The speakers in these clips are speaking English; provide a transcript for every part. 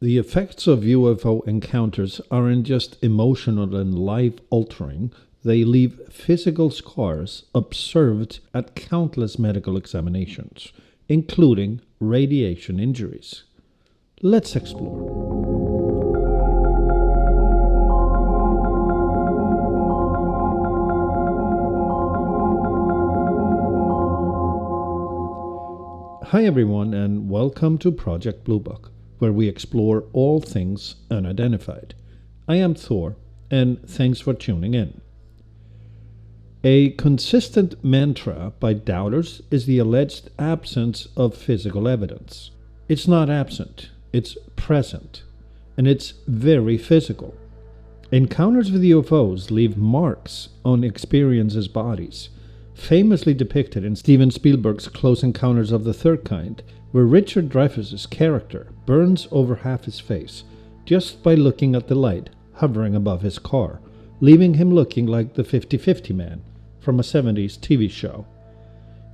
The effects of UFO encounters aren't just emotional and life-altering, they leave physical scars observed at countless medical examinations, including radiation injuries. Let's explore. Hi everyone, and welcome to Project Bluebook, where we explore all things unidentified. I am Thor, and thanks for tuning in. A consistent mantra by doubters is the alleged absence of physical evidence. It's not absent, it's present, and it's very physical. Encounters with UFOs leave marks on experiences' bodies, famously depicted in Steven Spielberg's Close Encounters of the Third Kind, where Richard Dreyfuss's character burns over half his face just by looking at the light hovering above his car, leaving him looking like the 50-50 man from a 70s TV show.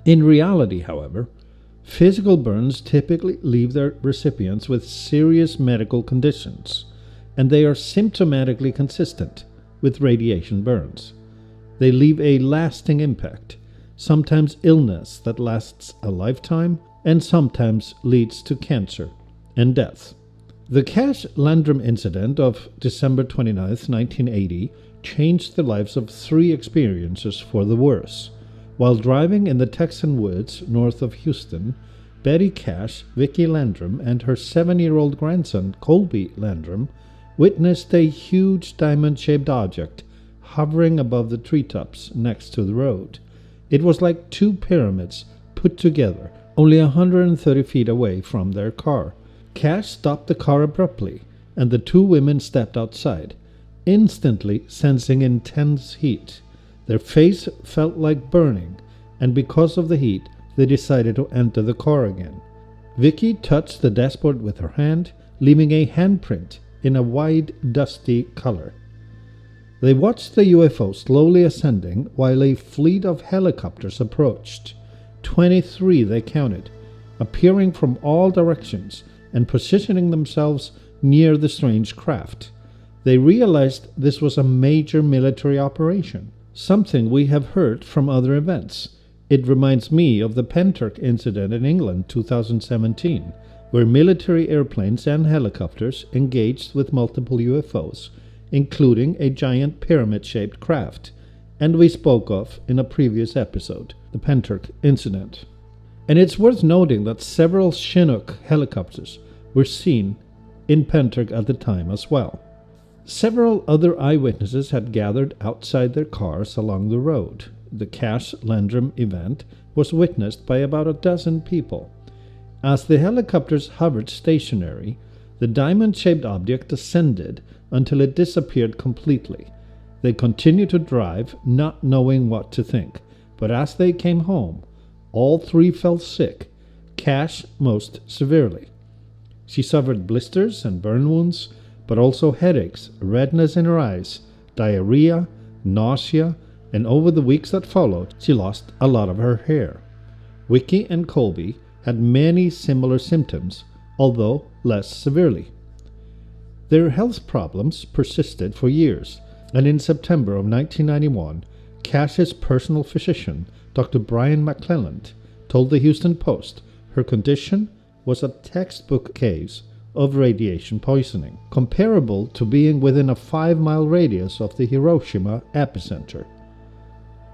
In reality, however, physical burns typically leave their recipients with serious medical conditions, and they are symptomatically consistent with radiation burns. They leave a lasting impact, sometimes illness that lasts a lifetime, and sometimes leads to cancer and death. The Cash-Landrum incident of December 29, 1980, changed the lives of 3 experiencers for the worse. While driving in the Texan woods north of Houston, Betty Cash, Vicki Landrum, and her 7-year-old grandson, Colby Landrum, witnessed a huge diamond-shaped object hovering above the treetops next to the road. It was like 2 pyramids put together, only 130 feet away from their car. Cash stopped the car abruptly, and the 2 women stepped outside, instantly sensing intense heat. Their face felt like burning, and because of the heat, they decided to enter the car again. Vicky touched the dashboard with her hand, leaving a handprint in a wide, dusty color. They watched the UFO slowly ascending while a fleet of helicopters approached. 23 they counted, appearing from all directions and positioning themselves near the strange craft. They realized this was a major military operation, something we have heard from other events. It reminds me of the Penturk incident in England 2017, where military airplanes and helicopters engaged with multiple UFOs, including a giant pyramid-shaped craft, and we spoke of in a previous episode, the Penturk incident. And it's worth noting that several Chinook helicopters were seen in Penturk at the time as well. Several other eyewitnesses had gathered outside their cars along the road. The Cash-Landrum event was witnessed by about a dozen people. As the helicopters hovered stationary, the diamond-shaped object ascended until it disappeared completely. They continued to drive, not knowing what to think, but as they came home, all 3 fell sick, Cash most severely. She suffered blisters and burn wounds, but also headaches, redness in her eyes, diarrhea, nausea, and over the weeks that followed, she lost a lot of her hair. Vicky and Colby had many similar symptoms, although less severely. Their health problems persisted for years, and in September of 1991, Cash's personal physician, Dr. Brian McClelland, told the Houston Post her condition was a textbook case of radiation poisoning, comparable to being within a 5-mile radius of the Hiroshima epicenter.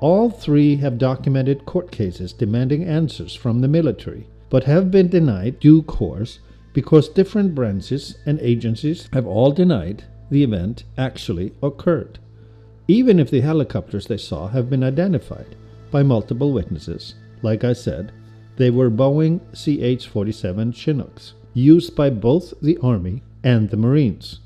All 3 have documented court cases demanding answers from the military, but have been denied due course because different branches and agencies have all denied the event actually occurred, even if the helicopters they saw have been identified by multiple witnesses. Like I said, they were Boeing CH-47 Chinooks, used by both the Army and the Marines.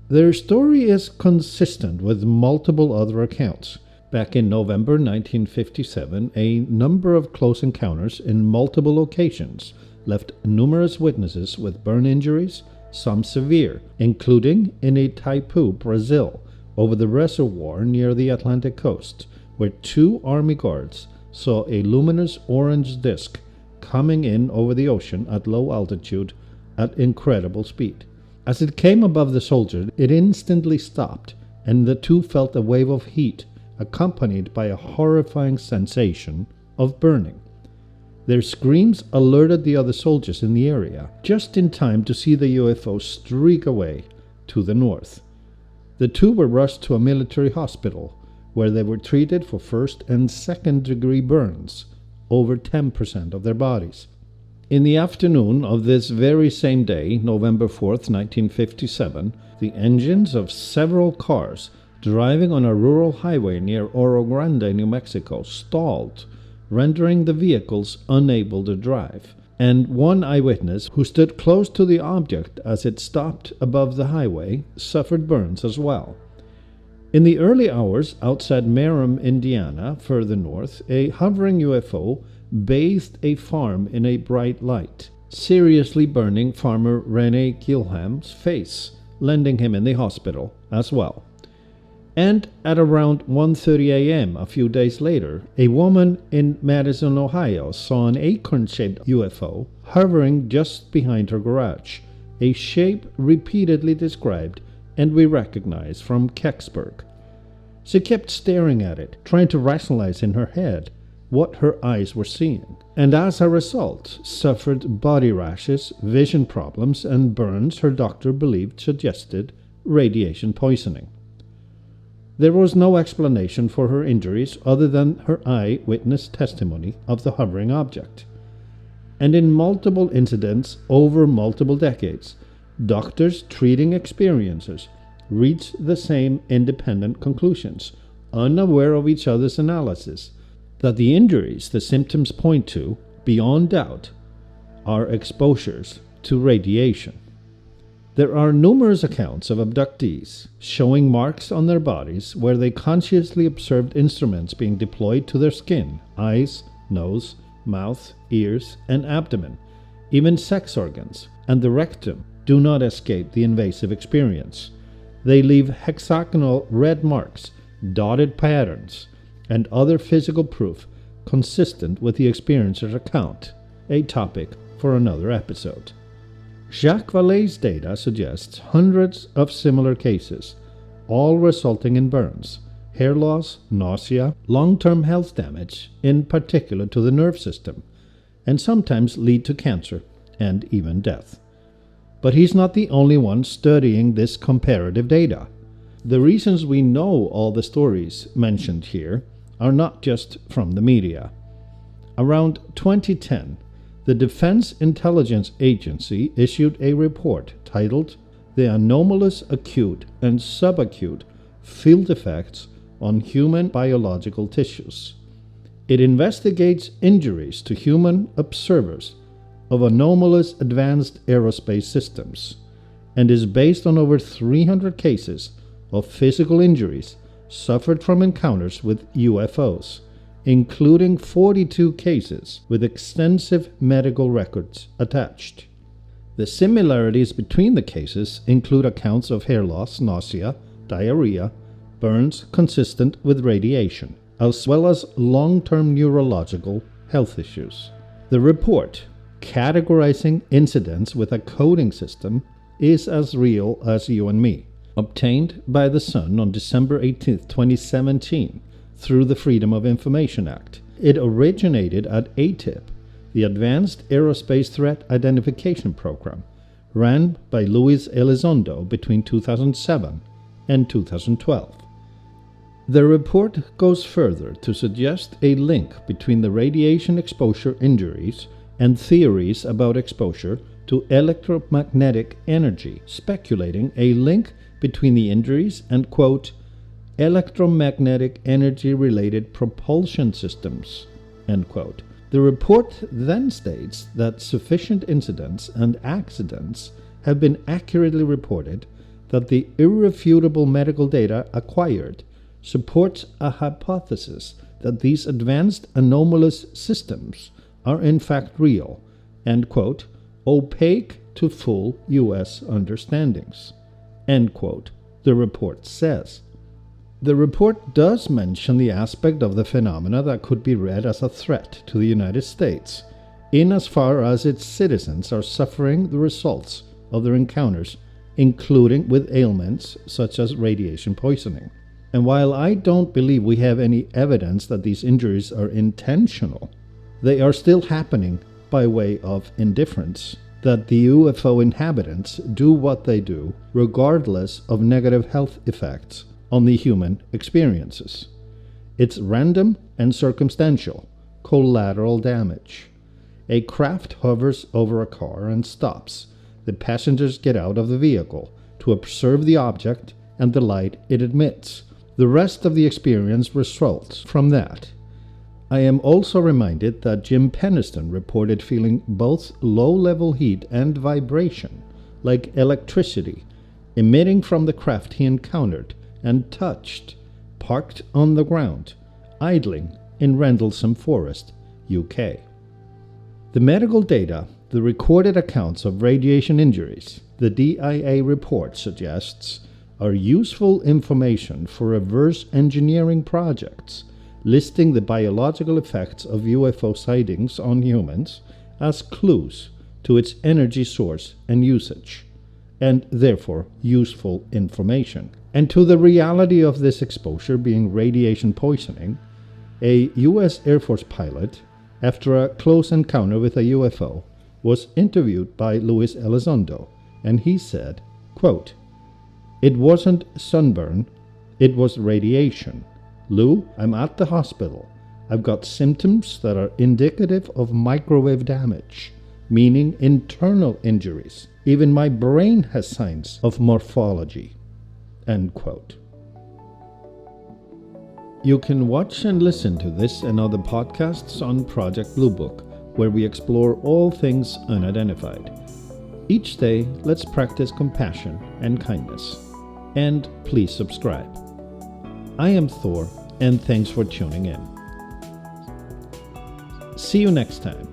Their story is consistent with multiple other accounts. Back in November 1957, a number of close encounters in multiple locations left numerous witnesses with burn injuries, some severe, including in Itaipu, Brazil, over the reservoir near the Atlantic coast, where 2 Army guards saw a luminous orange disk coming in over the ocean at low altitude at incredible speed. As it came above the soldier, it instantly stopped, and the two felt a wave of heat, accompanied by a horrifying sensation of burning. Their screams alerted the other soldiers in the area, just in time to see the UFO streak away to the north. The two were rushed to a military hospital, where they were treated for first and second degree burns, over 10% of their bodies. In the afternoon of this very same day, November 4th, 1957, the engines of several cars driving on a rural highway near Oro Grande, New Mexico, stalled, rendering the vehicles unable to drive. And one eyewitness, who stood close to the object as it stopped above the highway, suffered burns as well. In the early hours outside Merrim, Indiana, further north, a hovering UFO bathed a farm in a bright light, seriously burning farmer Rene Gilham's face, landing him in the hospital as well. And at around 1:30 a.m. a few days later, a woman in Madison, Ohio, saw an acorn-shaped UFO hovering just behind her garage, a shape repeatedly described and we recognize from Kecksburg. She kept staring at it, trying to rationalize in her head what her eyes were seeing, and as a result suffered body rashes, vision problems, and burns her doctor believed suggested radiation poisoning. There was no explanation for her injuries other than her eyewitness testimony of the hovering object. And in multiple incidents over multiple decades, doctors treating experiencers reached the same independent conclusions, unaware of each other's analysis, that the injuries the symptoms point to, beyond doubt, are exposures to radiation. There are numerous accounts of abductees showing marks on their bodies where they consciously observed instruments being deployed to their skin, eyes, nose, mouth, ears, and abdomen. Even sex organs and the rectum do not escape the invasive experience. They leave hexagonal red marks, dotted patterns, and other physical proof consistent with the experiencer's account, a topic for another episode. Jacques Vallée's data suggests hundreds of similar cases, all resulting in burns, hair loss, nausea, long-term health damage, in particular to the nerve system, and sometimes lead to cancer and even death. But he's not the only one studying this comparative data. The reasons we know all the stories mentioned here are not just from the media. Around 2010, the Defense Intelligence Agency issued a report titled The Anomalous Acute and Subacute Field Effects on Human Biological Tissues. It investigates injuries to human observers of anomalous advanced aerospace systems and is based on over 300 cases of physical injuries suffered from encounters with UFOs, including 42 cases with extensive medical records attached. The similarities between the cases include accounts of hair loss, nausea, diarrhea, burns consistent with radiation, as well as long-term neurological health issues. The report, categorizing incidents with a coding system, is as real as you and me. Obtained by the Sun on December 18, 2017, through the Freedom of Information Act. It originated at ATIP, the Advanced Aerospace Threat Identification Program, ran by Luis Elizondo between 2007 and 2012. The report goes further to suggest a link between the radiation exposure injuries and theories about exposure to electromagnetic energy, speculating a link between the injuries and, quote, electromagnetic energy-related propulsion systems, end quote. The report then states that sufficient incidents and accidents have been accurately reported that the irrefutable medical data acquired supports a hypothesis that these advanced anomalous systems are in fact real, and, quote, opaque to full U.S. understandings, end quote, the report says. The report does mention the aspect of the phenomena that could be read as a threat to the United States, in as far as its citizens are suffering the results of their encounters including with ailments such as radiation poisoning. And while I don't believe we have any evidence that these injuries are intentional, they are still happening by way of indifference, that the UFO inhabitants do what they do regardless of negative health effects on the human experiences. It's random and circumstantial, collateral damage. A craft hovers over a car and stops. The passengers get out of the vehicle to observe the object and the light it emits. The rest of the experience results from that. I am also reminded that Jim Penniston reported feeling both low-level heat and vibration, like electricity, emitting from the craft he encountered and touched, parked on the ground, idling in Rendlesham Forest, UK. The medical data, the recorded accounts of radiation injuries, the DIA report suggests, are useful information for reverse engineering projects, listing the biological effects of UFO sightings on humans as clues to its energy source and usage, and therefore useful information. And to the reality of this exposure being radiation poisoning, a US Air Force pilot, after a close encounter with a UFO, was interviewed by Luis Elizondo, and he said, quote, "It wasn't sunburn, it was radiation. Lou, I'm at the hospital. I've got symptoms that are indicative of microwave damage, meaning internal injuries. Even my brain has signs of morphology." End quote. You can watch and listen to this and other podcasts on Project Bluebook, where we explore all things unidentified. Each day, let's practice compassion and kindness. And please subscribe. I am Thor, and thanks for tuning in. See you next time.